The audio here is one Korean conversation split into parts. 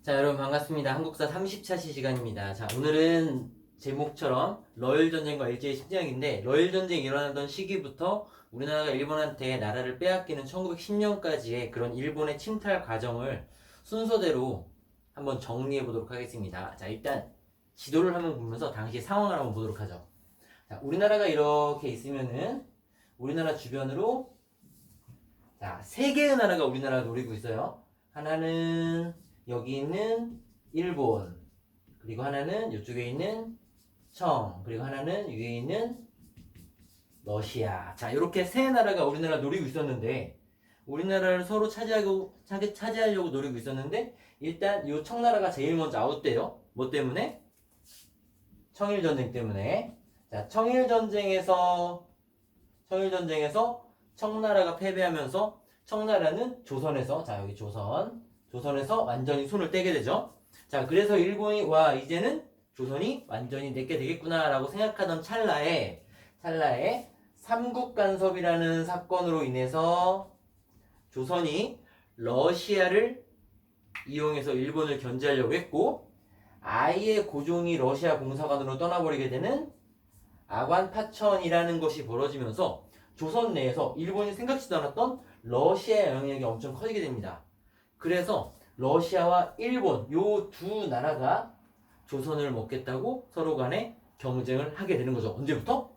자, 여러분 반갑습니다. 한국사 30차 시간입니다. 자, 오늘은 제목처럼 러일 전쟁과 일제의 심정인데, 러일 전쟁이 일어나던 시기부터 우리나라가 일본한테 나라를 빼앗기는 1910년까지의 그런 일본의 침탈 과정을 순서대로 한번 정리해 보도록 하겠습니다. 자, 일단 지도를 한번 보면서 당시 상황을 한번 보도록 하죠. 자, 우리나라가 이렇게 있으면은 우리나라 주변으로 자, 세 개의 나라가 우리나라를 노리고 있어요. 하나는 여기 있는 일본, 그리고 하나는 이쪽에 있는 청, 그리고 하나는 위에 있는 러시아. 자, 이렇게 세 나라가 우리나라를 노리고 있었는데, 우리나라를 서로 차지하려고 노리고 있었는데, 일단 이 청나라가 제일 먼저 아웃돼요. 뭐 때문에? 청일전쟁 때문에. 자, 청일전쟁에서 청나라가 패배하면서 청나라는 조선에서, 자, 여기 조선에서 완전히 손을 떼게 되죠. 자, 그래서 일본이 와 이제는 조선이 완전히 내게 되겠구나라고 생각하던 찰나에 삼국 간섭이라는 사건으로 인해서 조선이 러시아를 이용해서 일본을 견제하려고 했고, 아예 고종이 러시아 공사관으로 떠나버리게 되는 아관파천이라는 것이 벌어지면서 조선 내에서 일본이 생각지도 않았던 러시아의 영향력이 엄청 커지게 됩니다. 그래서 러시아와 일본 요 두 나라가 조선을 먹겠다고 서로 간에 경쟁을 하게 되는 거죠. 언제부터?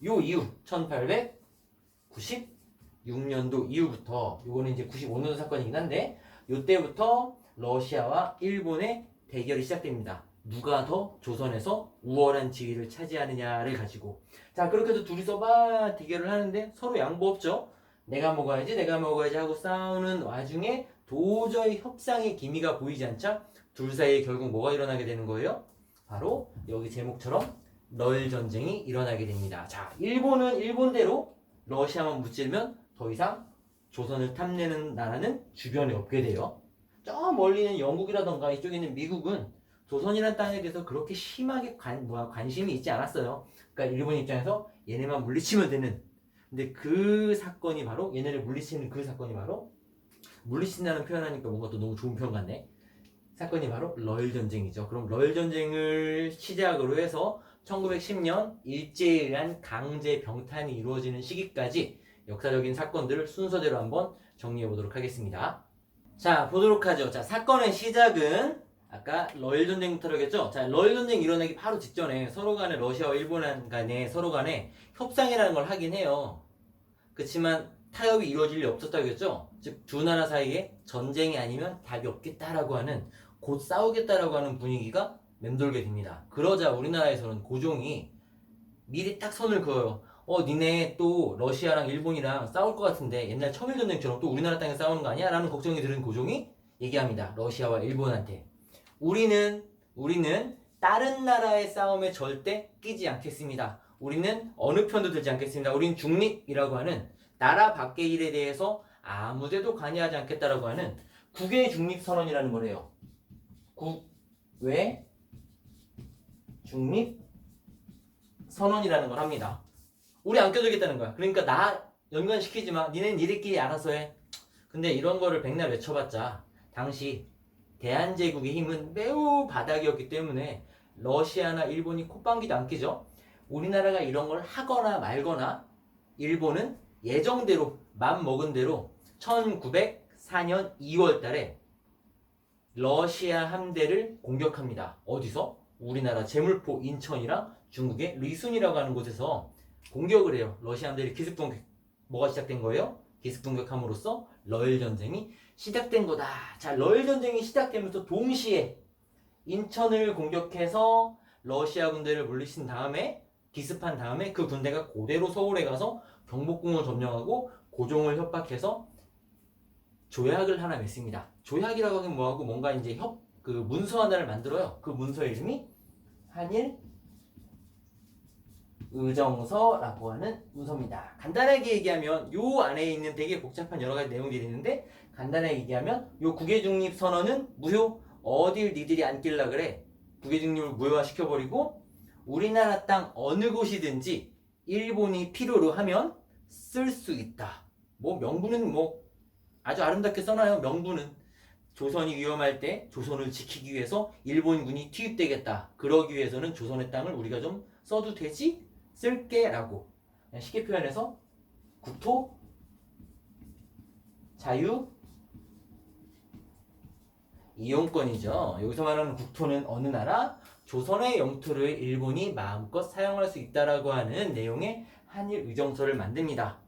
요 이후 1896년도 이후부터, 요거는 이제 95년도 사건이긴 한데, 요때부터 러시아와 일본의 대결이 시작됩니다. 누가 더 조선에서 우월한 지위를 차지하느냐를 가지고. 자, 그렇게 해서 둘이서 막 대결을 하는데 서로 양보 없죠. 내가 먹어야지 하고 싸우는 와중에 도저히 협상의 기미가 보이지 않자 둘 사이에 결국 뭐가 일어나게 되는 거예요? 바로 여기 제목처럼 러일 전쟁이 일어나게 됩니다. 자, 일본은 일본대로 러시아만 무찌르면 더 이상 조선을 탐내는 나라는 주변에 없게 돼요. 저 멀리는 영국이라던가 이쪽에 있는 미국은 조선이라는 땅에 대해서 그렇게 심하게 관심이 있지 않았어요. 그러니까 일본 입장에서 얘네만 물리치면 되는. 근데 그 사건이 바로, 얘네를 물리치는 그 사건이 바로, 물리친다는 표현하니까 뭔가 또 너무 좋은 표현 같네. 사건이 바로 러일 전쟁이죠. 그럼 러일 전쟁을 시작으로 해서 1910년 일제에 의한 강제 병탄이 이루어지는 시기까지 역사적인 사건들을 순서대로 한번 정리해 보도록 하겠습니다. 자, 보도록 하죠. 자, 사건의 시작은 아까 러일 전쟁부터라겠죠. 자, 러일 전쟁 일어나기 바로 직전에 서로 간에, 러시아와 일본 간에 서로 간에 협상이라는 걸 하긴 해요. 그렇지만 타협이 이루어질 리 없었다고 했죠. 즉 두 나라 사이에 전쟁이 아니면 답이 없겠다라고 하는, 곧 싸우겠다라고 하는 분위기가 맴돌게 됩니다. 그러자 우리나라에서는 고종이 미리 딱 선을 그어요. 니네 또 러시아랑 일본이랑 싸울 것 같은데 옛날 청일전쟁처럼 또 우리나라 땅에 싸우는 거 아니야? 라는 걱정이 드는 고종이 얘기합니다. 러시아와 일본한테. 우리는 다른 나라의 싸움에 절대 끼지 않겠습니다. 우리는 어느 편도 들지 않겠습니다. 우리는 중립이라고 하는, 나라 밖의 일에 대해서 아무데도 관여하지 않겠다라고 하는 국외 중립 선언이라는 거래요. 국외 중립 선언이라는 걸 합니다. 우리 안 껴주겠다는 거야. 그러니까 나 연관시키지 마. 니네는 니들끼리 알아서 해. 근데 이런 거를 백날 외쳐봤자 당시 대한제국의 힘은 매우 바닥이었기 때문에 러시아나 일본이 콧방귀도 안 끼죠. 우리나라가 이런 걸 하거나 말거나 일본은 예정대로 맘먹은 대로 1904년 2월 달에 러시아 함대를 공격합니다. 어디서? 우리나라 제물포 인천이랑 중국의 리순이라고 하는 곳에서 공격을 해요. 러시아 함대를 기습공격. 뭐가 시작된 거예요? 기습공격함으로써 러일 전쟁이 시작된 거다. 자, 러일 전쟁이 시작되면서 동시에 인천을 공격해서 러시아 군대를 물리친 다음에, 기습한 다음에 그 군대가 그대로 서울에 가서 경복궁을 점령하고 고종을 협박해서 조약을 하나 맺습니다. 조약이라고 하긴 뭐하고, 뭔가 이제 그 문서 하나를 만들어요. 그 문서의 이름이 한일 의정서라고 하는 문서입니다. 간단하게 얘기하면 요 안에 있는 되게 복잡한 여러 가지 내용들이 있는데, 간단하게 얘기하면 요 국외중립 선언은 무효. 어딜 니들이 안 낄라 그래. 국외중립을 무효화 시켜버리고 우리나라 땅 어느 곳이든지 일본이 필요로 하면 쓸 수 있다. 뭐 명분은 뭐 아주 아름답게 써놔요. 명분은 조선이 위험할 때 조선을 지키기 위해서 일본군이 투입되겠다. 그러기 위해서는 조선의 땅을 우리가 좀 써도 되지? 쓸게 라고 쉽게 표현해서 국토 자유 이용권이죠. 여기서 말하는 국토는 어느 나라? 조선의 영토를 일본이 마음껏 사용할 수 있다라고 하는 내용의 한일 의정서를 만듭니다.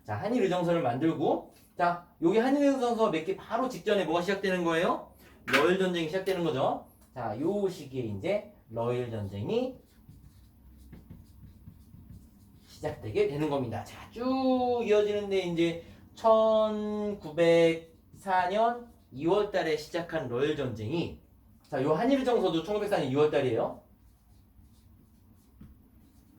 자, 한일 의정서를 만들고 자, 여기 한일 의정서 맺기 바로 직전에 뭐가 시작되는 거예요? 러일 전쟁이 시작되는 거죠. 자, 요 시기에 이제 러일 전쟁이 시작되게 되는 겁니다. 자, 쭉 이어지는데 이제 1904년 2월 달에 시작한 러일 전쟁이 자, 요 한일 의정서도 1904년 2월 달이에요.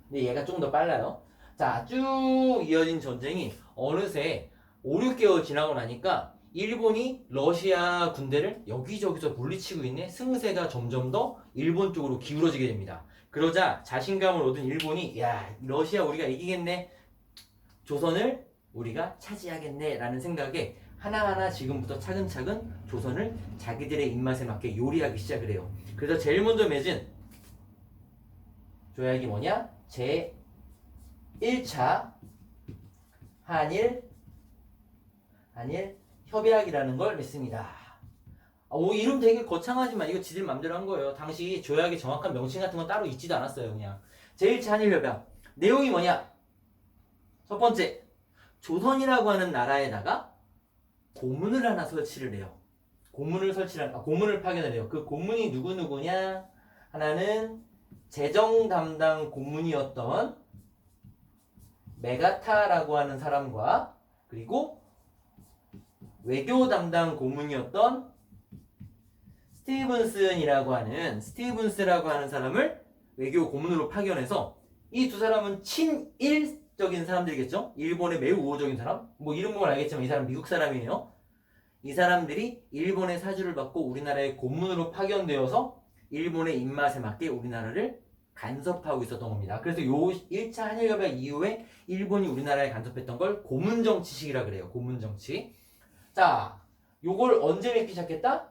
근데 얘가 좀 더 빨라요. 자, 쭉 이어진 전쟁이 어느새 5, 6개월 지나고 나니까 일본이 러시아 군대를 여기저기서 물리치고 있네. 승세가 점점 더 일본 쪽으로 기울어지게 됩니다. 그러자 자신감을 얻은 일본이 야, 러시아 우리가 이기겠네. 조선을 우리가 차지하겠네 라는 생각에 하나하나 지금부터 차근차근 조선을 자기들의 입맛에 맞게 요리하기 시작을 해요. 그래서 제일 먼저 맺은 조약이 뭐냐? 제 1차 한일 협약이라는 걸 맺습니다. 이름 되게 거창하지만 이거 지들 맘대로 한 거예요. 당시 조약의 정확한 명칭 같은 건 따로 있지도 않았어요. 그냥 제1차 한일 협약 내용이 뭐냐? 첫 번째, 조선이라고 하는 나라에다가 고문을 하나 설치를 해요. 고문을 파견을 해요. 그 고문이 누구냐? 하나는 재정 담당 고문이었던 메가타라고 하는 사람과 그리고 외교 담당 고문이었던 스티븐스라고 하는 사람을 외교 고문으로 파견해서 이 두 사람은 친일적인 사람들이겠죠? 일본의 매우 우호적인 사람? 뭐 이름 보면 알겠지만 이 사람 미국 사람이에요. 이 사람들이 일본의 사주를 받고 우리나라의 고문으로 파견되어서 일본의 입맛에 맞게 우리나라를 간섭하고 있었던 겁니다. 그래서 요 1차 한일협약 이후에 일본이 우리나라에 간섭했던 걸 고문정치식이라 그래요. 고문정치. 자, 요걸 언제 맺기 시작했다?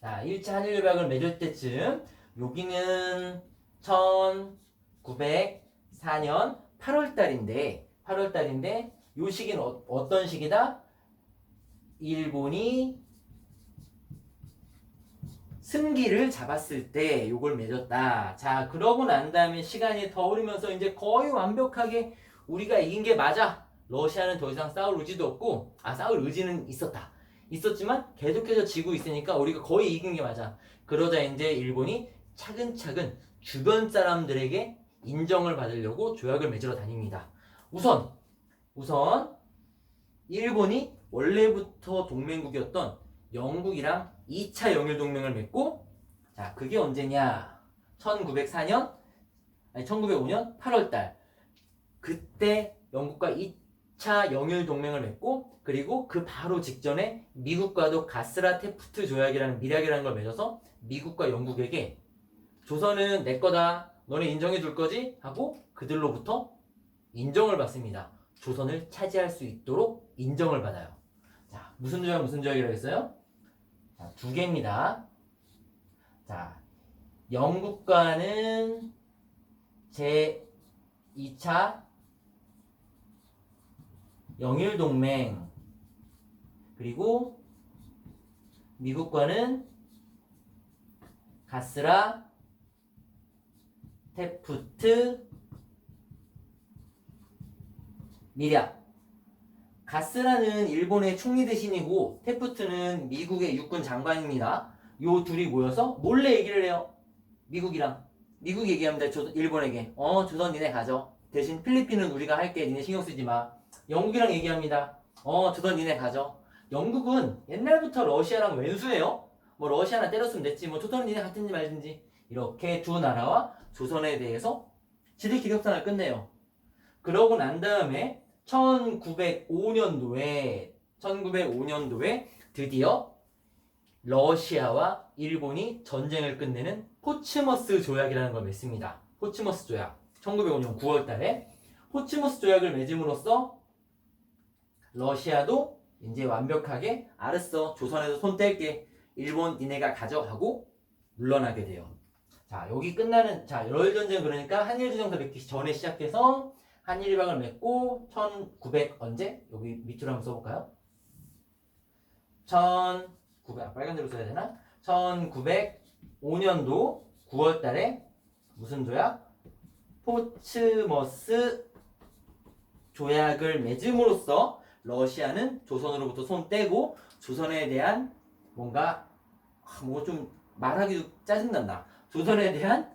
자, 1차 한일협약을 맺을 때쯤 여기는 1904년 8월달인데 요 시기는 어떤 시기다? 일본이 승기를 잡았을 때 요걸 맺었다. 자, 그러고 난 다음에 시간이 더 흐르면서 이제 거의 완벽하게 우리가 이긴 게 맞아. 러시아는 더 이상 싸울 의지도 없고, 싸울 의지는 있었지만 계속해서 지고 있으니까 우리가 거의 이긴 게 맞아. 그러자 이제 일본이 차근차근 주변 사람들에게 인정을 받으려고 조약을 맺으러 다닙니다. 우선 일본이 원래부터 동맹국이었던 영국이랑 2차 영일동맹을 맺고, 자, 그게 언제냐? 1905년 8월달. 그때 영국과 2차 영일동맹을 맺고, 그리고 그 바로 직전에 미국과도 가스라테프트 조약이라는 밀약이라는 걸 맺어서 미국과 영국에게 조선은 내 거다. 너네 인정해 줄 거지? 하고 그들로부터 인정을 받습니다. 조선을 차지할 수 있도록 인정을 받아요. 자, 무슨 조약이라고 했어요? 자, 두 개입니다. 자, 영국과는 제 2차 영일동맹, 그리고 미국과는 가스라테프트 밀약. 가스라는 일본의 총리 대신이고 테프트는 미국의 육군 장관입니다. 요 둘이 모여서 몰래 얘기를 해요. 미국이 얘기합니다. 일본에게 조선 니네 가져. 대신 필리핀은 우리가 할게. 니네 신경 쓰지 마. 영국이랑 얘기합니다. 조선 니네 가져. 영국은 옛날부터 러시아랑 왼수예요. 뭐 러시아나 때렸으면 됐지. 뭐 조선 니네 같은지 말든지. 이렇게 두 나라와 조선에 대해서 지들끼리 협상을 끝내요. 그러고 난 다음에 1905년도에 드디어 러시아와 일본이 전쟁을 끝내는 포츠머스 조약이라는 걸 맺습니다. 포츠머스 조약. 1905년 9월 달에 포츠머스 조약을 맺음으로써 러시아도 이제 완벽하게 알았어. 조선에서 손 뗄게. 일본 니네가 가져가고 물러나게 돼요. 자, 여기 끝나는, 자, 러일전쟁 그러니까 한일주정서 맺기 전에 시작해서 한일협약을 맺고 1900 언제? 여기 밑으로 한번 써볼까요? 1900, 빨간색으로 써야 되나? 1905년도 9월 달에 무슨 조약? 포츠머스 조약을 맺음으로써 러시아는 조선으로부터 손 떼고 조선에 대한 뭔가 뭐 좀 말하기도 짜증난다. 조선에 대한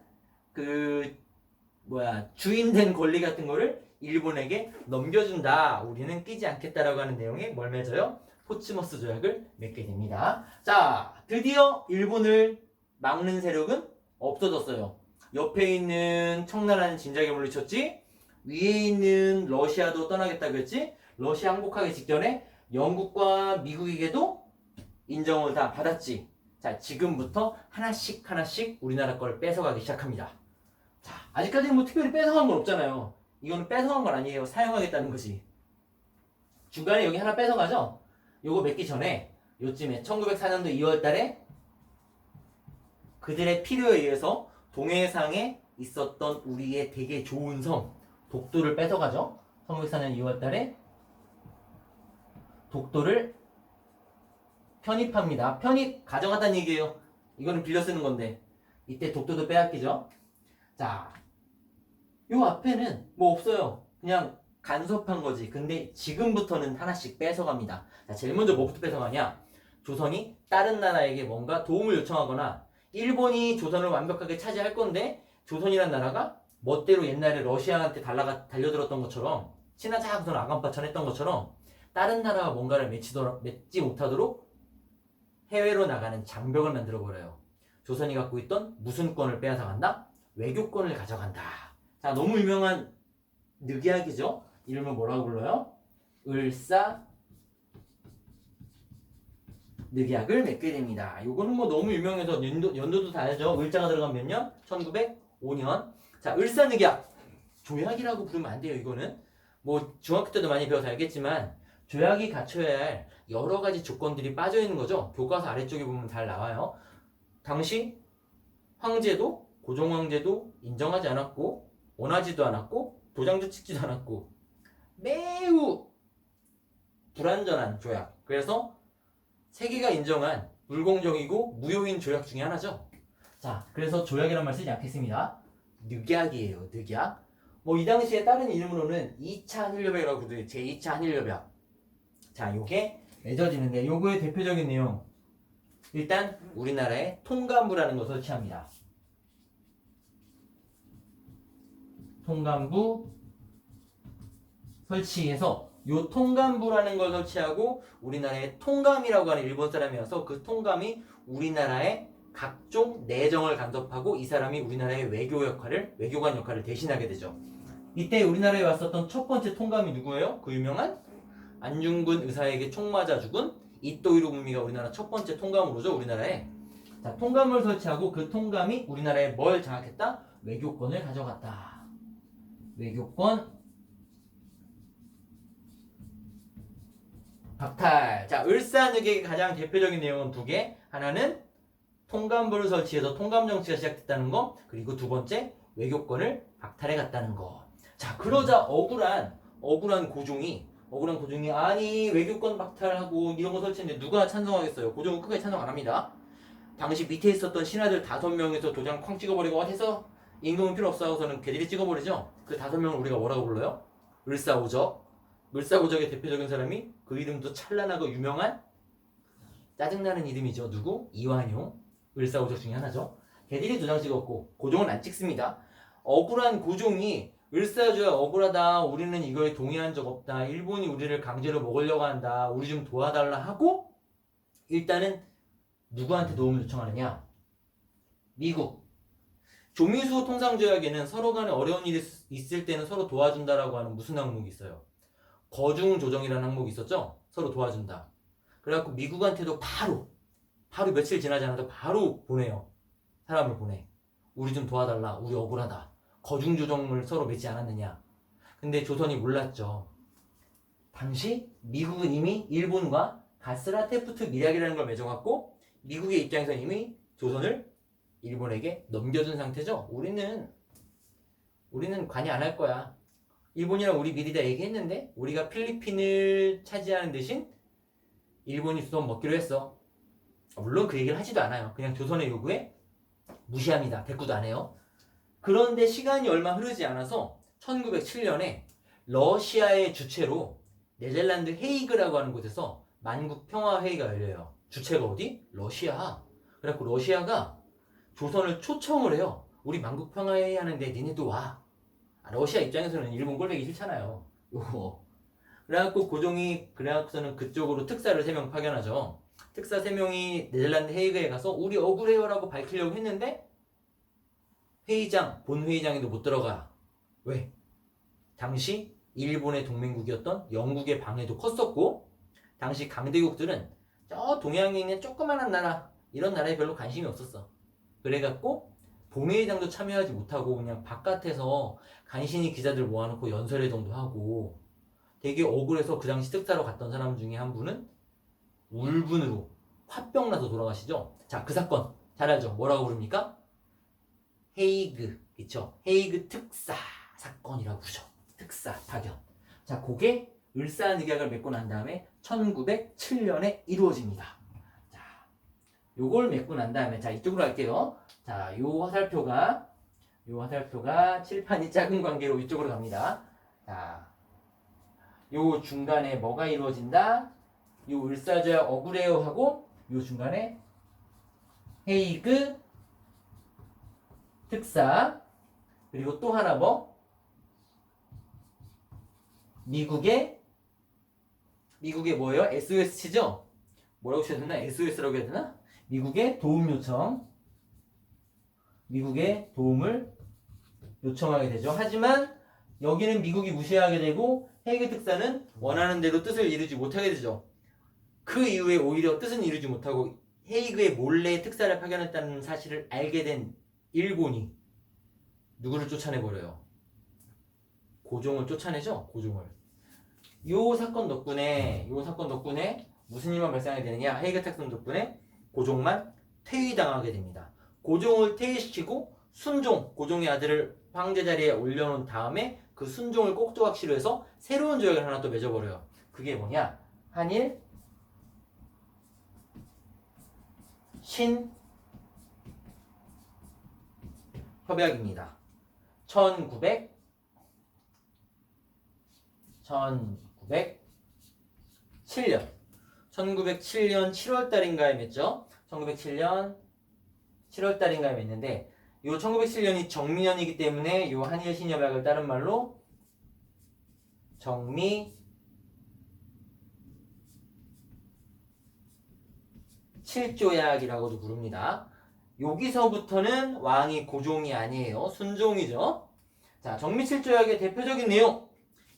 주인된 권리 같은 거를 일본에게 넘겨준다. 우리는 끼지 않겠다라고 하는 내용의 뭘 맺어요? 포츠머스 조약을 맺게 됩니다. 자, 드디어 일본을 막는 세력은 없어졌어요. 옆에 있는 청나라는 진작에 물리쳤지. 위에 있는 러시아도 떠나겠다 그랬지. 러시아 항복하기 직전에 영국과 미국에게도 인정을 다 받았지. 자, 지금부터 하나씩 우리나라 걸 뺏어가기 시작합니다. 자, 아직까지는 뭐 특별히 뺏어간 건 없잖아요. 이거는 뺏어간 건 아니에요. 사용하겠다는 거지. 중간에 여기 하나 뺏어가죠? 요거 맺기 전에 요쯤에 1904년도 2월 달에 그들의 필요에 의해서 동해상에 있었던 우리의 되게 좋은 섬 독도를 뺏어가죠. 1904년 2월 달에 독도를 편입합니다. 편입 가져갔다는 얘기예요. 이거는 빌려 쓰는 건데 이때 독도도 빼앗기죠. 자, 요 앞에는 뭐 없어요. 그냥 간섭한 거지. 근데 지금부터는 하나씩 뺏어갑니다. 자, 제일 먼저 뭐부터 뺏어가냐? 조선이 다른 나라에게 뭔가 도움을 요청하거나 일본이 조선을 완벽하게 차지할 건데 조선이란 나라가 멋대로 옛날에 러시아한테 달려들었던 것처럼 친하자 하고서 아간파천 했던 것처럼 다른 나라와 뭔가를 맺지 못하도록 해외로 나가는 장벽을 만들어버려요. 조선이 갖고 있던 무슨 권을 빼앗아간다? 외교권을 가져간다. 자, 너무 유명한 늑약이죠? 이름을 뭐라고 불러요? 을사 늑약을 맺게 됩니다. 요거는 뭐 너무 유명해서 연도도 다 알죠? 을자가 들어간 몇 년? 1905년. 자, 을사 늑약. 조약이라고 부르면 안 돼요, 이거는. 뭐 중학교 때도 많이 배워서 알겠지만 조약이 갖춰야 할 여러 가지 조건들이 빠져 있는 거죠. 교과서 아래쪽에 보면 잘 나와요. 당시 황제도 고종 황제도 인정하지 않았고 원하지도 않았고 도장도 찍지도 않았고 매우 불완전한 조약. 그래서 세계가 인정한 불공정이고 무효인 조약 중에 하나죠. 자, 그래서 조약이란 말 쓰지 않겠습니다. 늑약이에요. 늑약. 뭐 이 당시에 다른 이름으로는 2차 한일협약이라고 부르죠. 제2차 한일협약. 자, 요게 맺어지는데 요거의 대표적인 내용. 일단 우리나라에 통감부라는 것을 설치합니다. 통감부 설치해서 요 통감부라는 걸 설치하고 우리나라에 통감이라고 하는 일본 사람이어서 그 통감이 우리나라의 각종 내정을 간섭하고 이 사람이 우리나라의 외교관 역할을 대신하게 되죠. 이때 우리나라에 왔었던 첫 번째 통감이 누구예요? 그 유명한 안중근 의사에게 총 맞아 죽은 이토 히로부미가 우리나라 첫 번째 통감으로죠. 우리나라에. 자, 통감을 설치하고 그 통감이 우리나라에 뭘 장악했다? 외교권을 가져갔다. 외교권 박탈. 자, 을사늑약의 가장 대표적인 내용은 두 개. 하나는 통감부를 설치해서 통감 정치가 시작됐다는 거. 그리고 두 번째 외교권을 박탈해 갔다는 거. 자, 그러자 억울한 고종이 아니 외교권 박탈하고 이런 거 설치했는데 누가 찬성하겠어요? 고종은 끝까지 찬성 안 합니다. 당시 밑에 있었던 신하들 5명에서 도장 쾅 찍어버리고 해서 임금은 필요 없어 하고서는 걔들이 찍어버리죠. 그 5명을 우리가 뭐라고 불러요? 을사오적. 을사오적의 대표적인 사람이 그 이름도 찬란하고 유명한 짜증나는 이름이죠. 누구? 이완용. 을사오적 중에 하나죠. 걔들이 도장 찍었고 고종은 안 찍습니다. 억울한 고종이 을사조약 억울하다. 우리는 이거에 동의한 적 없다. 일본이 우리를 강제로 먹으려고 한다. 우리 좀 도와달라 하고 일단은 누구한테 도움을 요청하느냐? 미국. 조미수 통상조약에는 서로 간에 어려운 일이 있을 때는 서로 도와준다라고 하는 무슨 항목이 있어요? 거중조정이라는 항목이 있었죠? 서로 도와준다. 그래갖고 미국한테도 바로 며칠 지나지 않아도 바로 보내요. 사람을 보내. 우리 좀 도와달라. 우리 억울하다. 거중조정을 서로 맺지 않았느냐. 근데 조선이 몰랐죠. 당시 미국은 이미 일본과 가스라테프트 밀약이라는 걸 맺어갖고 미국의 입장에서는 이미 조선을 일본에게 넘겨준 상태죠. 우리는 관여 안 할 거야. 일본이랑 우리 미리 다 얘기했는데 우리가 필리핀을 차지하는 대신 일본이 수돈 먹기로 했어. 물론 그 얘기를 하지도 않아요. 그냥 조선의 요구에 무시합니다. 대꾸도 안 해요. 그런데 시간이 얼마 흐르지 않아서 1907년에 러시아의 주최로 네덜란드 헤이그라고 하는 곳에서 만국 평화회의가 열려요. 주체가 어디? 러시아. 그래갖고 러시아가 조선을 초청을 해요. 우리 만국 평화회의 하는데 니네도 와. 러시아 입장에서는 일본 꼴보기 싫잖아요. 요거. 그래갖고 그래갖고서는 그쪽으로 특사를 3명 파견하죠. 특사 3명이 네덜란드 헤이그에 가서 우리 억울해요라고 밝히려고 했는데 본회의장에도 못 들어가. 왜? 당시 일본의 동맹국이었던 영국의 방해도 컸었고 당시 강대국들은 저 동양에 있는 조그만한 나라 이런 나라에 별로 관심이 없었어. 그래갖고 본회의장도 참여하지 못하고 그냥 바깥에서 간신히 기자들 모아놓고 연설회동도 하고 되게 억울해서 그 당시 특사로 갔던 사람 중에 한 분은 울분으로 화병 나서 돌아가시죠. 자, 그 사건 잘 알죠? 뭐라고 부릅니까? 헤이그, 그쵸? 헤이그 특사 사건이라고 부르죠. 특사 파견. 자, 그게 을사늑약을 맺고 난 다음에 1907년에 이루어집니다. 자, 요걸 맺고 난 다음에 자, 이쪽으로 갈게요. 자, 요 화살표가 칠판이 작은 관계로 이쪽으로 갑니다. 자, 요 중간에 뭐가 이루어진다? 요 을사조약 억울해요 하고 요 중간에 헤이그 특사 그리고 또 하나 뭐? 미국의 뭐예요? SOS 치죠? 뭐라고 쳐야 되나? SOS라고 해야 되나? 미국의 도움 요청. 미국의 도움을 요청하게 되죠. 하지만 여기는 미국이 무시하게 되고 헤이그 특사는 원하는 대로 뜻을 이루지 못하게 되죠. 그 이후에 오히려 뜻은 이루지 못하고 헤이그에 몰래 특사를 파견했다는 사실을 알게 된 일본이 누구를 쫓아내버려요? 고종을 쫓아내죠. 고종을. 요 사건 덕분에 무슨 일만 발생하게 되느냐? 헤이그 특사 덕분에 고종만 퇴위당하게 됩니다. 고종을 퇴위시키고 고종의 아들을 황제 자리에 올려놓은 다음에 그 순종을 꼭두각시로 해서 새로운 조약을 하나 또 맺어버려요. 그게 뭐냐? 한일 신협약입니다. 1907년 7월달인가에 맺죠. 1907년 7월달인가에 맺는데 요 1907년이 정미년이기 때문에 요 한일 신협약을 다른 말로 정미 칠조약이라고도 부릅니다. 여기서부터는 왕이 고종이 아니에요. 순종이죠. 자, 정미칠조약의 대표적인 내용.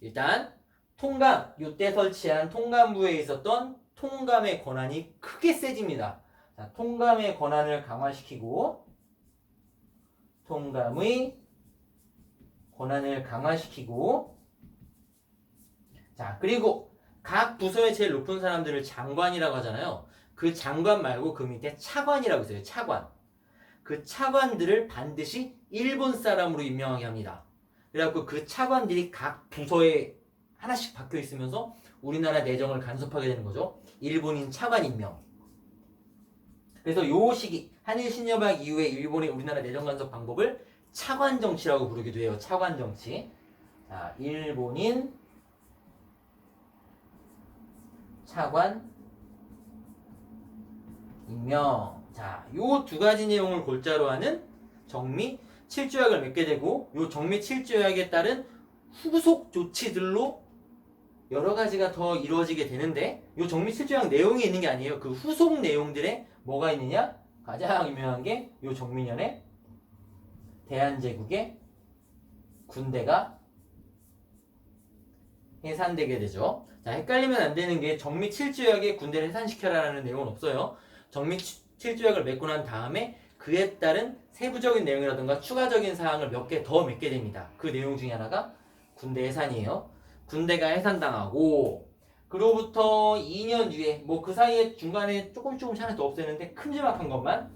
일단 통감, 이때 설치한 통감부에 있었던 통감의 권한이 크게 세집니다. 자, 통감의 권한을 강화시키고 자, 그리고 각 부서의 제일 높은 사람들을 장관이라고 하잖아요. 그 장관 말고 그 밑에 차관이라고 있어요. 차관. 그 차관들을 반드시 일본 사람으로 임명하게 합니다. 그래갖고 그 차관들이 각 부서에 하나씩 박혀 있으면서 우리나라 내정을 간섭하게 되는 거죠. 일본인 차관 임명. 그래서 요 시기 한일 신협약 이후에 일본의 우리나라 내정 간섭 방법을 차관 정치라고 부르기도 해요. 차관 정치. 자, 일본인 차관 임명. 자, 요 두 가지 내용을 골자로 하는 정미 7조약을 맺게 되고 요 정미 7조약에 따른 후속 조치들로 여러 가지가 더 이루어지게 되는데 요 정미 7조약 내용이 있는 게 아니에요. 그 후속 내용들에 뭐가 있느냐? 가장 유명한 게 요 정미년에 대한제국의 군대가 해산되게 되죠. 자, 헷갈리면 안 되는 게 정미 7조약에 군대를 해산시켜라라는 내용은 없어요. 정미 7조약을 맺고 난 다음에 그에 따른 세부적인 내용이라든가 추가적인 사항을 몇 개 더 맺게 됩니다. 그 내용 중에 하나가 군대 해산이에요. 군대가 해산당하고 그로부터 2년 뒤에 뭐 그 사이에 중간에 조금씩 하나 더 없애는데 큼지막한 것만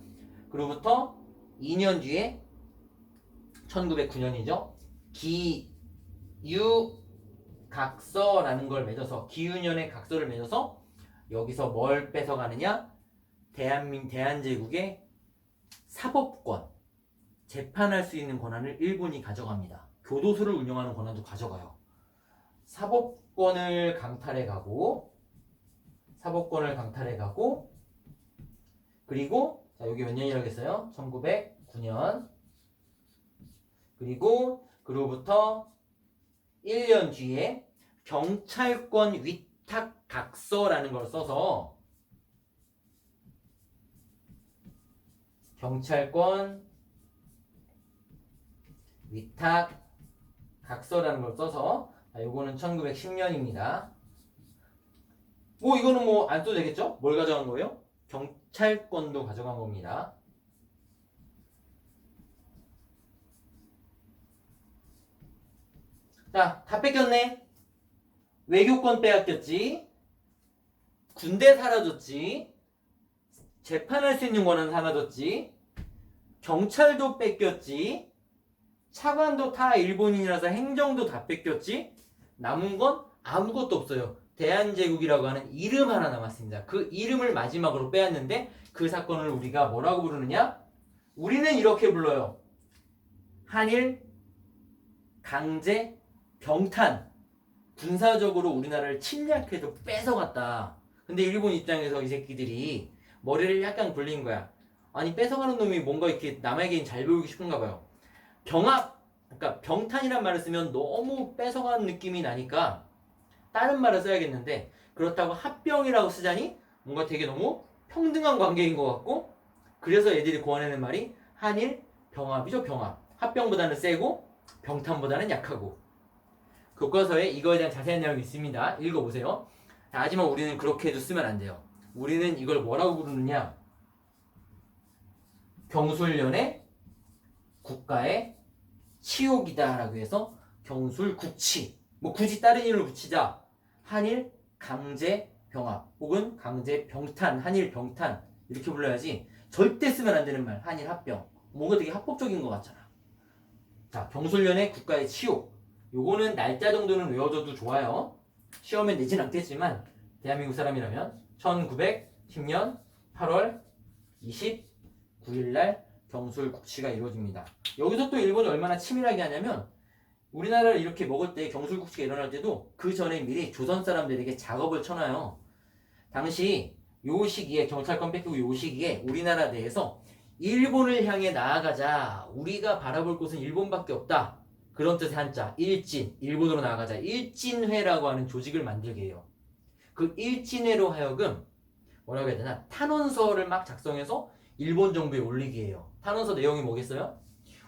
그로부터 2년 뒤에 1909년이죠. 기유각서라는 걸 맺어서 기유년의 각서를 맺어서 여기서 뭘 뺏어가느냐? 대한제국의 사법권, 재판할 수 있는 권한을 일본이 가져갑니다. 교도소를 운영하는 권한도 가져가요. 사법권을 강탈해 가고 그리고 자 여기 몇 년이라고 했어요? 1909년 그리고 그로부터 1년 뒤에 경찰권 위탁 각서라는 걸 써서 경찰권 위탁 각서라는 걸 써서 요거는 1910년입니다. 뭐 이거는 뭐 안 써도 되겠죠? 뭘 가져간 거예요? 경찰권도 가져간 겁니다. 자, 다 뺏겼네. 외교권 빼앗겼지. 군대 사라졌지. 재판할 수 있는 권한 사라졌지. 경찰도 뺏겼지. 차관도 다 일본인이라서 행정도 다 뺏겼지. 남은 건 아무것도 없어요. 대한제국이라고 하는 이름 하나 남았습니다. 그 이름을 마지막으로 빼앗는데 그 사건을 우리가 뭐라고 부르느냐? 우리는 이렇게 불러요. 한일 강제 병탄. 군사적으로 우리나라를 침략해도 뺏어갔다. 근데 일본 입장에서 이 새끼들이 머리를 약간 굴린 거야. 아니 뺏어가는 놈이 뭔가 이렇게 남에게 잘 보이고 싶은가 봐요. 병합, 그러니까 병탄이란 말을 쓰면 너무 뺏어가는 느낌이 나니까 다른 말을 써야겠는데 그렇다고 합병이라고 쓰자니 뭔가 되게 너무 평등한 관계인 것 같고 그래서 애들이 고안해낸 말이 한일 병합이죠. 병합. 합병보다는 세고 병탄보다는 약하고 교과서에 이거에 대한 자세한 내용이 있습니다. 읽어보세요. 하지만 우리는 그렇게도 쓰면 안 돼요. 우리는 이걸 뭐라고 부르느냐? 경술련의 국가의 치욕이다 라고 해서 경술국치, 뭐 굳이 다른 이름을 붙이자 한일 강제병합 혹은 강제병탄, 한일병탄 이렇게 불러야지 절대 쓰면 안 되는 말 한일 합병. 뭔가 되게 합법적인 것 같잖아. 자, 경술련의 국가의 치욕. 요거는 날짜 정도는 외워줘도 좋아요. 시험에 내진 않겠지만 대한민국 사람이라면 1910년 8월 29일날 경술국치가 이루어집니다. 여기서 또 일본이 얼마나 치밀하게 하냐면 우리나라를 이렇게 먹을 때 경술국치가 일어날 때도 그 전에 미리 조선 사람들에게 작업을 쳐놔요. 당시 요 시기에 경찰권 뺏기고 요 시기에 우리나라 내에서 일본을 향해 나아가자. 우리가 바라볼 곳은 일본밖에 없다. 그런 뜻의 한자 일진, 일본으로 나아가자. 일진회라고 하는 조직을 만들게 해요. 그 일진회로 하여금 뭐라고 해야 되나 탄원서를 막 작성해서 일본 정부에 올리게 해요. 탄원서 내용이 뭐겠어요?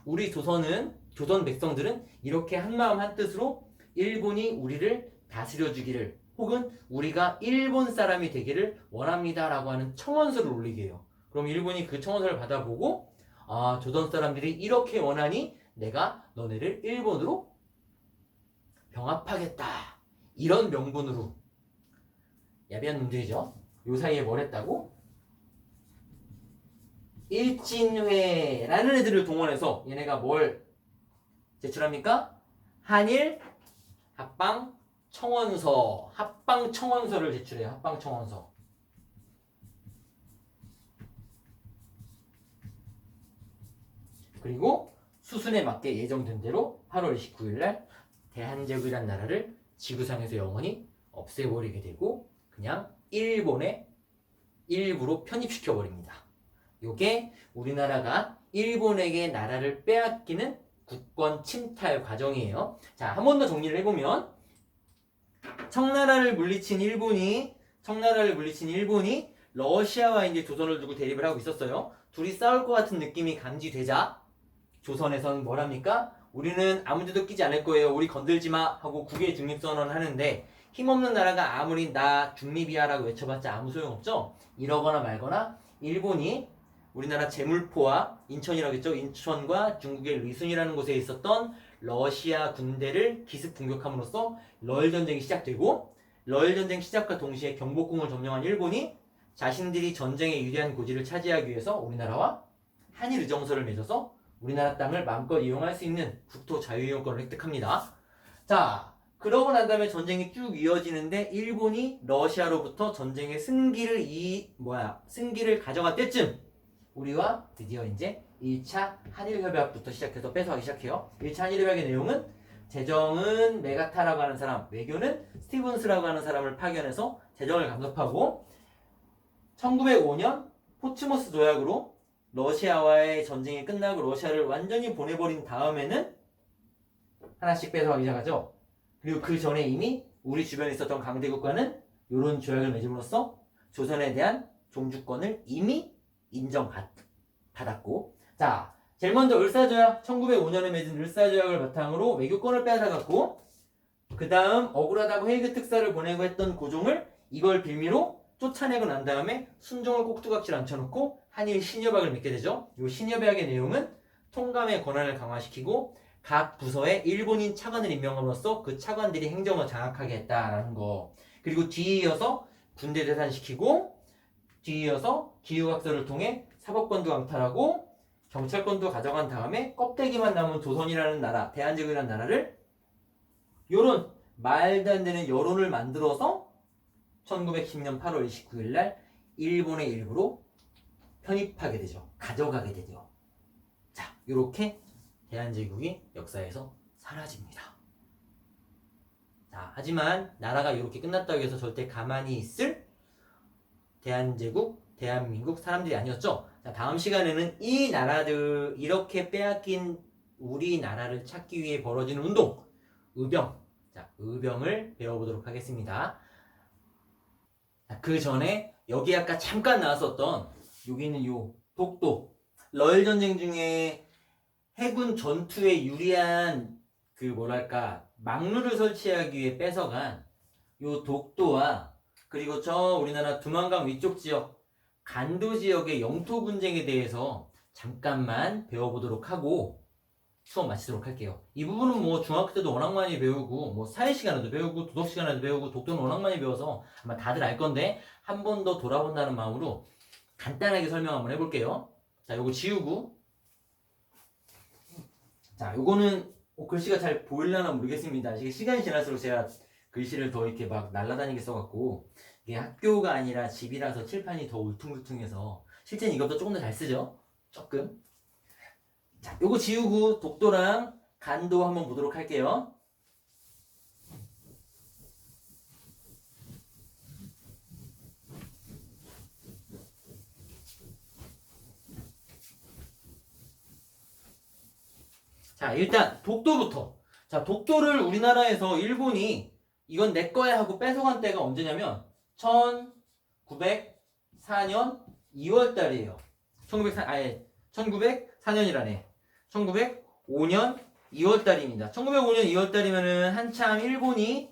우리 조선 백성들은 이렇게 한마음 한뜻으로 일본이 우리를 다스려주기를 혹은 우리가 일본 사람이 되기를 원합니다 라고 하는 청원서를 올리게 해요. 그럼 일본이 그 청원서를 받아보고 아 조선 사람들이 이렇게 원하니 내가 너네를 일본으로 병합하겠다. 이런 명분으로 야비한 놈들이죠. 요 사이에 뭘 했다고? 일진회라는 애들을 동원해서 얘네가 뭘 제출합니까? 한일 합방 청원서를 제출해요. 합방 청원서. 그리고 수순에 맞게 예정된 대로 8월 29일 날 대한제국이란 나라를 지구상에서 영원히 없애버리게 되고 그냥 일본의 일부로 편입시켜 버립니다. 요게 우리나라가 일본에게 나라를 빼앗기는 국권 침탈 과정이에요. 자, 한 번 더 정리를 해보면 청나라를 물리친 일본이 러시아와 이제 조선을 두고 대립을 하고 있었어요. 둘이 싸울 것 같은 느낌이 감지되자 조선에서는 뭘 합니까? 우리는 아무 데도 끼지 않을 거예요. 우리 건들지 마 하고 국외 중립선언을 하는데 힘없는 나라가 아무리 나 중립이야 라고 외쳐봤자 아무 소용없죠. 이러거나 말거나 일본이 우리나라 제물포와 인천이라고 했죠. 인천과 중국의 리순이라는 곳에 있었던 러시아 군대를 기습 공격함으로써 러일 전쟁이 시작되고 러일 전쟁 시작과 동시에 경복궁을 점령한 일본이 자신들이 전쟁에 유리한 고지를 차지하기 위해서 우리나라와 한일 의정서를 맺어서 우리나라 땅을 마음껏 이용할 수 있는 국토 자유이용권을 획득합니다. 자, 그러고 난 다음에 전쟁이 쭉 이어지는데 일본이 러시아로부터 전쟁의 승기를 가져갈 때쯤 우리와 드디어 이제 1차 한일협약부터 시작해서 뺏어가기 시작해요. 1차 한일협약의 내용은 재정은 메가타라고 하는 사람, 외교는 스티븐스라고 하는 사람을 파견해서 재정을 감독하고 1905년 포츠모스 조약으로 러시아와의 전쟁이 끝나고 러시아를 완전히 보내버린 다음에는 하나씩 뺏어가기 시작하죠. 그리고 그 전에 이미 우리 주변에 있었던 강대국과는 이런 조약을 맺음으로써 조선에 대한 종주권을 이미 인정받았고, 자, 제일 먼저 을사조약, 1905년에 맺은 을사조약을 바탕으로 외교권을 빼앗아갔고, 그 다음 억울하다고 헤이그 특사를 보내고 했던 고종을 이걸 빌미로 쫓아내고 난 다음에 순종을 꼭두각질 앉혀놓고 한일 신협약을 맺게 되죠. 이 신협약의 내용은 통감의 권한을 강화시키고 각 부서에 일본인 차관을 임명함으로써 그 차관들이 행정을 장악하게 했다라는 거. 그리고 뒤이어서 군대 대산시키고 뒤이어서 기후학설을 통해 사법권도 강탈하고 경찰권도 가져간 다음에 껍데기만 남은 조선이라는 나라, 대한제국이라는 나라를 요런 말도 안 되는 여론을 만들어서 1910년 8월 29일 날 일본의 일부로 편입하게 되죠. 가져가게 되죠. 자, 요렇게 대한제국이 역사에서 사라집니다. 자, 하지만 나라가 이렇게 끝났다고 해서 절대 가만히 있을 대한제국, 대한민국 사람들이 아니었죠. 자, 다음 시간에는 이 나라들, 이렇게 빼앗긴 우리나라를 찾기 위해 벌어지는 운동, 의병. 자, 의병을 배워보도록 하겠습니다. 자, 그 전에 여기 아까 잠깐 나왔었던 여기는 요 독도. 러일 전쟁 중에 해군 전투에 유리한 그 뭐랄까 막루를 설치하기 위해 뺏어간 요 독도와 그리고 저 우리나라 두만강 위쪽 지역 간도 지역의 영토 분쟁에 대해서 잠깐만 배워보도록 하고 수업 마치도록 할게요. 이 부분은 뭐 중학교 때도 워낙 많이 배우고 뭐 사회 시간에도 배우고 도덕 시간에도 배우고 독도는 워낙 많이 배워서 아마 다들 알 건데 한 번 더 돌아본다는 마음으로 간단하게 설명 한번 해볼게요. 자, 요거 지우고 자, 요거는 글씨가 잘 보일려나 모르겠습니다. 시간이 지날수록 제가 글씨를 더 이렇게 막 날라다니게 써갖고 이게 학교가 아니라 집이라서 칠판이 더 울퉁불퉁해서 실제는 이것보다 조금 더 잘 쓰죠? 조금. 자, 요거 지우고 독도랑 간도 한번 보도록 할게요. 자, 일단 독도부터. 자, 독도를 우리나라에서 일본이 이건 내 거야 하고 뺏어간 때가 언제냐면 1904년 2월 달이에요. 1904년이라네. 1905년 2월 달입니다. 1905년 2월 달이면은 한참 일본이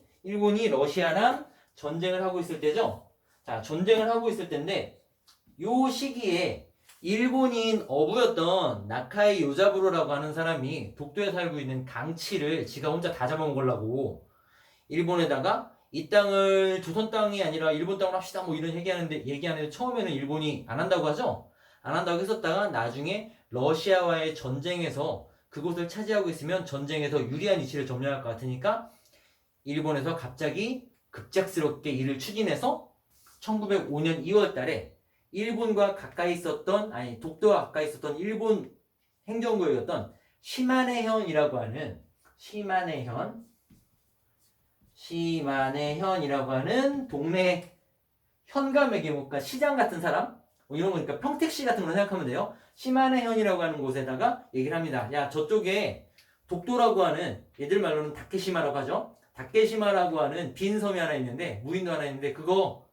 러시아랑 전쟁을 하고 있을 때죠. 자, 전쟁을 하고 있을 때인데 요 시기에 일본인 어부였던 나카이 요자부로라고 하는 사람이 독도에 살고 있는 강치를 지가 혼자 다 잡아먹으려고 일본에다가 이 땅을 조선 땅이 아니라 일본 땅으로 합시다 뭐 이런 얘기하는데 처음에는 일본이 안 한다고 하죠. 안 한다고 했었다가 나중에 러시아와의 전쟁에서 그곳을 차지하고 있으면 전쟁에서 유리한 위치를 점령할 것 같으니까 일본에서 갑자기 급작스럽게 이를 추진해서 1905년 2월 달에 일본과 가까이 있었던 독도와 가까이 있었던 일본 행정구역이었던 시마네현이라고 하는 시마네현이라고 하는 동네 현감에게 뭔가 시장 같은 사람 뭐 이런 거니까 평택시 같은 거 생각하면 돼요. 시마네현이라고 하는 곳에다가 얘기를 합니다. 야, 저쪽에 독도라고 하는 얘들 말로는 다케시마라고 하죠. 다케시마라고 하는 빈 섬이 하나 있는데 무인도 하나 있는데 그거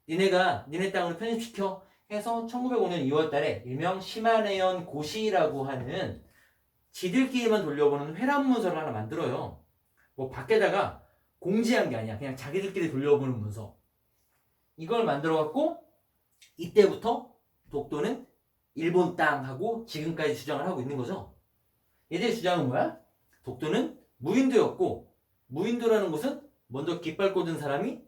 니네 땅으로 편입시켜 해서 1905년 2월 달에 일명 시마네현 고시라고 하는 지들끼리만 돌려보는 회람문서를 하나 만들어요. 뭐 밖에다가 공지한 게 아니야. 그냥 자기들끼리 돌려보는 문서. 이걸 만들어갖고 이때부터 독도는 일본 땅하고 지금까지 주장을 하고 있는 거죠. 얘들의 주장은 뭐야? 독도는 무인도였고 무인도라는 곳은 먼저 깃발 꽂은 사람이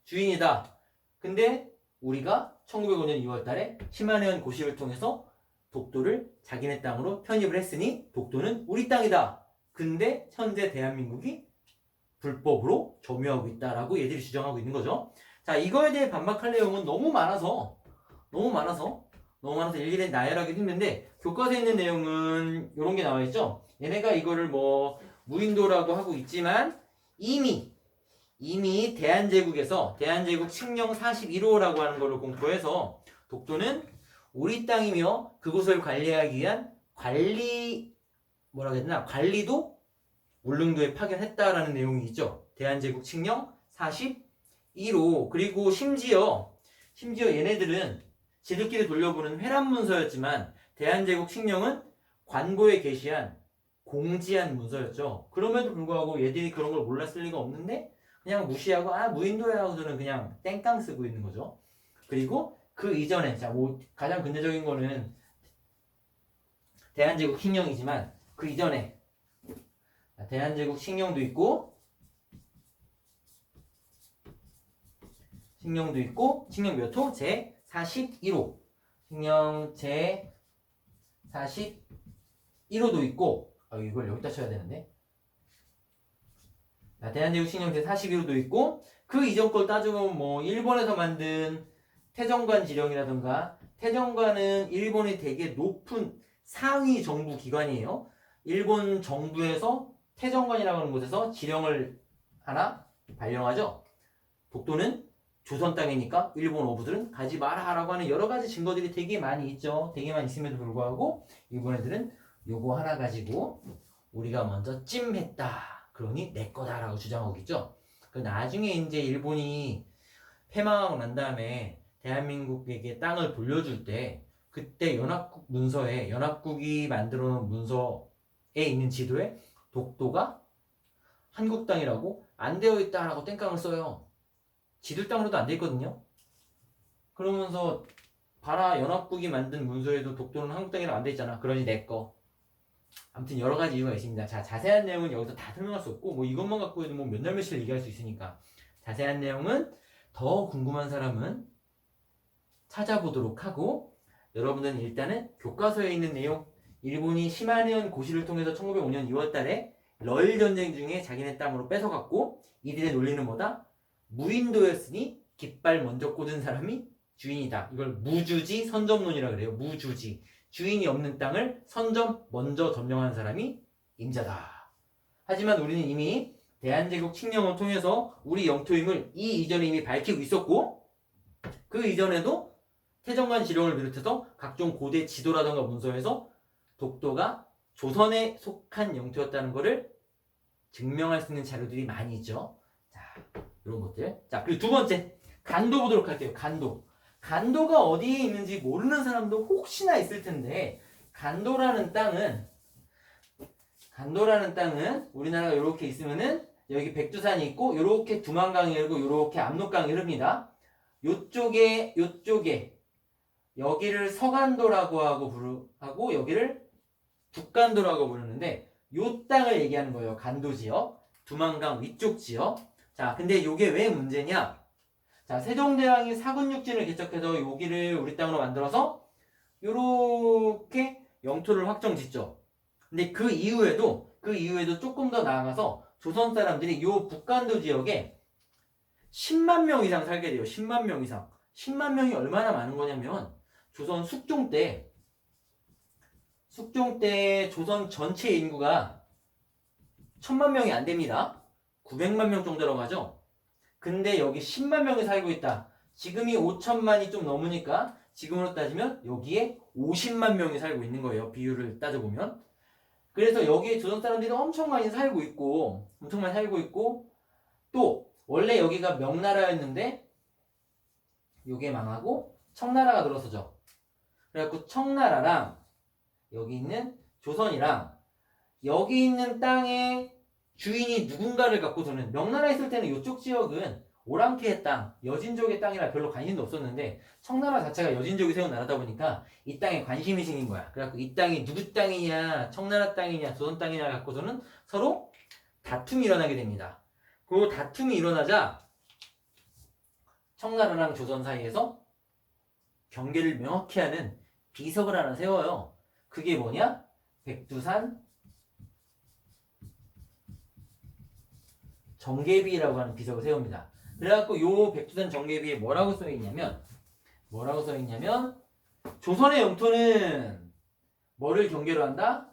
주인이다. 근데 우리가 1905년 2월 달에 시마네온 고시를 통해서 독도를 자기네 땅으로 편입을 했으니 독도는 우리 땅이다. 근데 현재 대한민국이 불법으로 점유하고 있다라고 얘들이 주장하고 있는 거죠. 자, 이거에 대해 반박할 내용은 너무 많아서 일일이 나열하기 힘든데 교과서에 있는 내용은 이런 게 나와 있죠. 얘네가 이거를 뭐 무인도라고 하고 있지만 이미 대한제국에서 대한제국 칙령 41호라고 하는 걸로 공포해서 독도는 우리 땅이며 그곳을 관리하기 위한 관리도 울릉도에 파견했다라는 내용이 있죠. 대한제국 칙령 41호. 그리고 심지어 얘네들은 지들끼리 돌려보는 회람문서였지만 대한제국 칙령은 관고에 게시한 공지한 문서였죠. 그럼에도 불구하고 얘들이 그런 걸 몰랐을 리가 없는데 그냥 무시하고 무인도야 하고서는 그냥 땡깡 쓰고 있는 거죠. 그리고 그 이전에 가장 근대적인 거는 대한제국 칙령이지만 그 이전에 대한제국 칙령도 있고 칙령 몇 호? 제 41호. 칙령 제 41호도 있고 이걸 여기다 쳐야 되는데 대한제국 칙령 제 41호도 있고 그 이전 걸 따져보면 뭐 일본에서 만든 태정관 지령이라든가 태정관은 일본의 되게 높은 상위 정부 기관이에요. 일본 정부에서 태정관이라고 하는 곳에서 지령을 하나 발령하죠. 독도는 조선 땅이니까 일본 어부들은 가지 마라 라고 하는 여러 가지 증거들이 되게 많이 있죠. 되게 많이 있음에도 불구하고 일본 애들은 요거 하나 가지고 우리가 먼저 찜했다. 그러니 내 거다라고 주장하고 있죠. 그 나중에 이제 일본이 패망하고 난 다음에 대한민국에게 땅을 돌려줄 때 그때 연합국이 만들어 놓은 문서에 있는 지도에 독도가 한국 땅이라고 안 되어 있다라고 땡깡을 써요. 지들 땅으로도 안 돼 있거든요. 그러면서 봐라 연합국이 만든 문서에도 독도는 한국 땅이라고 안 돼 있잖아. 그러니 내 거. 아무튼 여러 가지 이유가 있습니다. 자, 자세한 내용은 여기서 다 설명할 수 없고 뭐 이것만 갖고 해도 뭐 몇 날 며칠 얘기할 수 있으니까 자세한 내용은 더 궁금한 사람은 찾아보도록 하고 여러분들은 일단은 교과서에 있는 내용 일본이 시마네온 고시를 통해서 1905년 2월 달에 러일 전쟁 중에 자기네 땅으로 뺏어갔고 이들의 논리는 뭐다? 무인도였으니 깃발 먼저 꽂은 사람이 주인이다. 이걸 무주지 선점론이라 그래요. 무주지. 주인이 없는 땅을 먼저 점령한 사람이 임자다. 하지만 우리는 이미 대한제국 칙령을 통해서 우리 영토임을 이 이전에 이미 밝히고 있었고 그 이전에도 태정관 지령을 비롯해서 각종 고대 지도라던가 문서에서 독도가 조선에 속한 영토였다는 것을 증명할 수 있는 자료들이 많이 있죠. 자, 이런 것들. 자, 그리고 두 번째 간도 보도록 할게요. 간도가 어디에 있는지 모르는 사람도 혹시나 있을 텐데 간도라는 땅은 우리나라가 이렇게 있으면은 여기 백두산이 있고 이렇게 두만강이 흐르고 이렇게 압록강이 흐릅니다. 요쪽에 여기를 서간도라고 하고 여기를 북간도라고 부르는데 요 땅을 얘기하는 거예요. 간도 지역, 두만강 위쪽 지역. 자, 근데 요게 왜 문제냐? 자, 세종대왕이 사군육진을 개척해서 여기를 우리 땅으로 만들어서 요렇게 영토를 확정짓죠. 근데 그 이후에도 조금 더 나아가서 조선 사람들이 요 북간도 지역에 10만 명 이상 살게 돼요. 10만 명 이상. 10만 명이 얼마나 많은 거냐면 조선 숙종 때 조선 전체 인구가 1000만 명이 안 됩니다. 900만 명 정도라고 하죠. 근데 여기 10만 명이 살고 있다. 지금이 5천만이 좀 넘으니까 지금으로 따지면 여기에 50만 명이 살고 있는 거예요. 비율을 따져보면. 그래서 여기에 조선 사람들이 엄청 많이 살고 있고 또 원래 여기가 명나라였는데 요게 망하고 청나라가 들어서죠. 그래갖고 청나라랑 여기 있는 조선이랑 여기 있는 땅의 주인이 누군가를 갖고서는 명나라에 있을 때는 이쪽 지역은 오랑캐의 땅, 여진족의 땅이라 별로 관심도 없었는데 청나라 자체가 여진족이 세운 나라다 보니까 이 땅에 관심이 생긴 거야. 그래갖고 이 땅이 누구 땅이냐, 청나라 땅이냐, 조선 땅이냐 갖고서는 서로 다툼이 일어나게 됩니다. 그 다툼이 일어나자 청나라랑 조선 사이에서 경계를 명확히 하는 비석을 하나 세워요. 그게 뭐냐? 백두산 정계비라고 하는 비석을 세웁니다. 그래갖고 요 백두산 정계비에 뭐라고 써있냐면 조선의 영토는 뭐를 경계로 한다?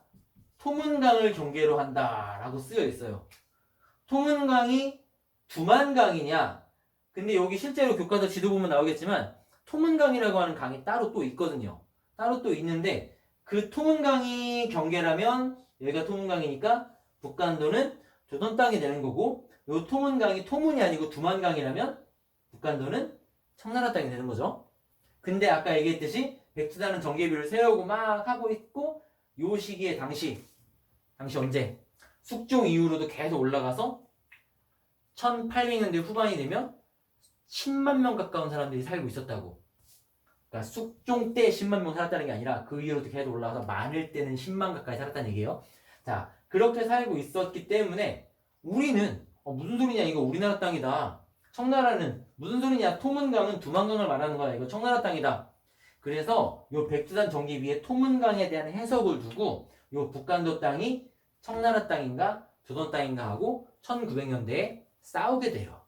토문강을 경계로 한다 라고 쓰여 있어요. 토문강이 두만강이냐? 근데 여기 실제로 교과서 지도 보면 나오겠지만 토문강이라고 하는 강이 따로 또 있거든요. 따로 또 있는데 그 토문강이 경계라면 여기가 토문강이니까 북간도는 조선 땅이 되는 거고 요 토문강이 토문이 아니고 두만강이라면 북간도는 청나라 땅이 되는 거죠. 근데 아까 얘기했듯이 백두산은 정계비를 세우고 막 하고 있고 요 시기에 당시 언제? 숙종 이후로도 계속 올라가서 1800년대 후반이 되면 10만 명 가까운 사람들이 살고 있었다고. 그러니까 숙종 때 10만 명 살았다는 게 아니라 그 이후로도 계속 올라가서 많을 때는 10만 가까이 살았다는 얘기예요. 자, 그렇게 살고 있었기 때문에 우리는 무슨 소리냐 이거 우리나라 땅이다. 청나라는 무슨 소리냐 토문강은 두만강을 말하는 거야. 이거 청나라 땅이다. 그래서 요 백두산 정계비에 토문강에 대한 해석을 두고 요 북간도 땅이 청나라 땅인가 조선 땅인가 하고 1900년대에 싸우게 돼요.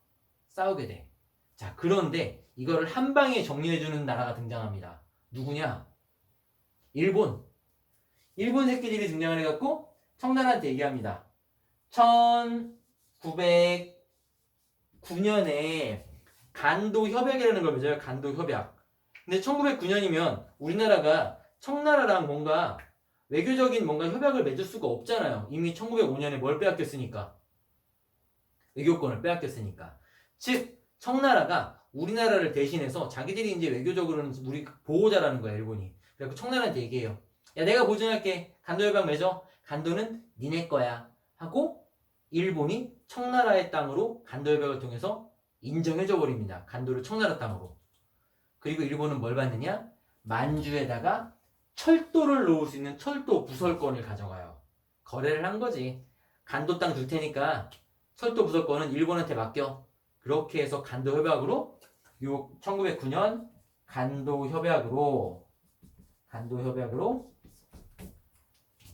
싸우게 돼. 자, 그런데 이거를 한 방에 정리해주는 나라가 등장합니다. 누구냐? 일본. 일본 새끼들이 등장을 해갖고 청나라한테 얘기합니다. 1909년에 간도 협약이라는 걸 맺어요. 간도 협약. 근데 1909년이면 우리나라가 청나라랑 뭔가 외교적인 뭔가 협약을 맺을 수가 없잖아요. 이미 1905년에 뭘 빼앗겼으니까. 외교권을 빼앗겼으니까. 즉 청나라가 우리나라를 대신해서 자기들이 이제 외교적으로는 우리 보호자라는 거야, 일본이. 그래서 청나라한테 얘기해요. 야, 내가 보증할게. 간도 협약 맺어. 간도는 니네 거야. 하고 일본이 청나라의 땅으로 간도 협약을 통해서 인정해줘 버립니다. 간도를 청나라 땅으로. 그리고 일본은 뭘 받느냐? 만주에다가 철도를 놓을 수 있는 철도 부설권을 가져가요. 거래를 한 거지. 간도 땅 줄 테니까 철도 부설권은 일본한테 맡겨. 그렇게 해서 간도 협약으로 요 1909년 간도 협약으로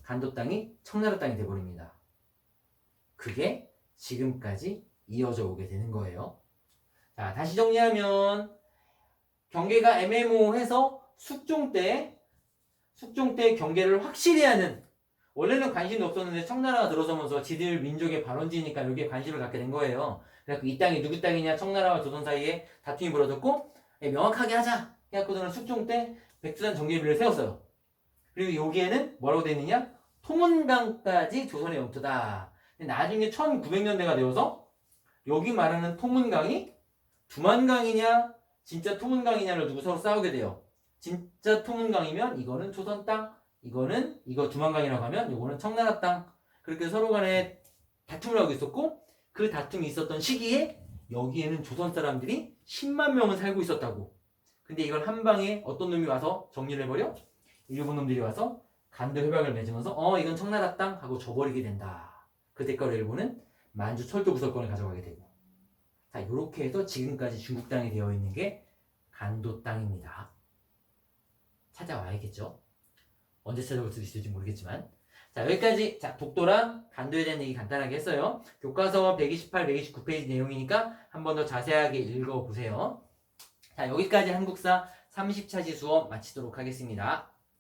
간도 땅이 청나라 땅이 돼버립니다. 그게 지금까지 이어져 오게 되는 거예요. 자, 다시 정리하면 경계가 애매모호해서 숙종 때 경계를 확실히 하는, 원래는 관심도 없었는데 청나라가 들어서면서 지들 민족의 발원지니까 여기에 관심을 갖게 된 거예요. 그래서 이 땅이 누구 땅이냐, 청나라와 조선 사이에 다툼이 벌어졌고 명확하게 하자 해갖고서는 숙종 때 백두산 정계비를 세웠어요. 그리고 여기에는 뭐라고 되어 있느냐, 토문강까지 조선의 영토다. 근데 나중에 1900년대가 되어서 여기 말하는 토문강이 두만강이냐 진짜 토문강이냐를 두고 서로 싸우게 돼요. 진짜 토문강이면 이거는 조선 땅, 이거 두만강이라고 하면 이거는 청나라 땅. 그렇게 서로 간에 다툼을 하고 있었고, 그 다툼이 있었던 시기에 여기에는 조선 사람들이 10만 명은 살고 있었다고. 근데 이걸 한 방에 어떤 놈이 와서 정리를 해버려? 일본 놈들이 와서 간도 협약을 맺으면서 이건 청나라 땅 하고 줘버리게 된다. 그 대가로 일본은 만주 철도 부설권을 가져가게 되고. 자, 이렇게 해서 지금까지 중국 땅이 되어 있는 게 간도 땅입니다. 찾아와야겠죠. 언제 찾아올 수 있을지 모르겠지만. 자, 여기까지 독도랑 간도에 대한 얘기 간단하게 했어요. 교과서 128, 129페이지 내용이니까 한 번 더 자세하게 읽어보세요. 자, 여기까지 한국사 30차시 수업 마치도록 하겠습니다.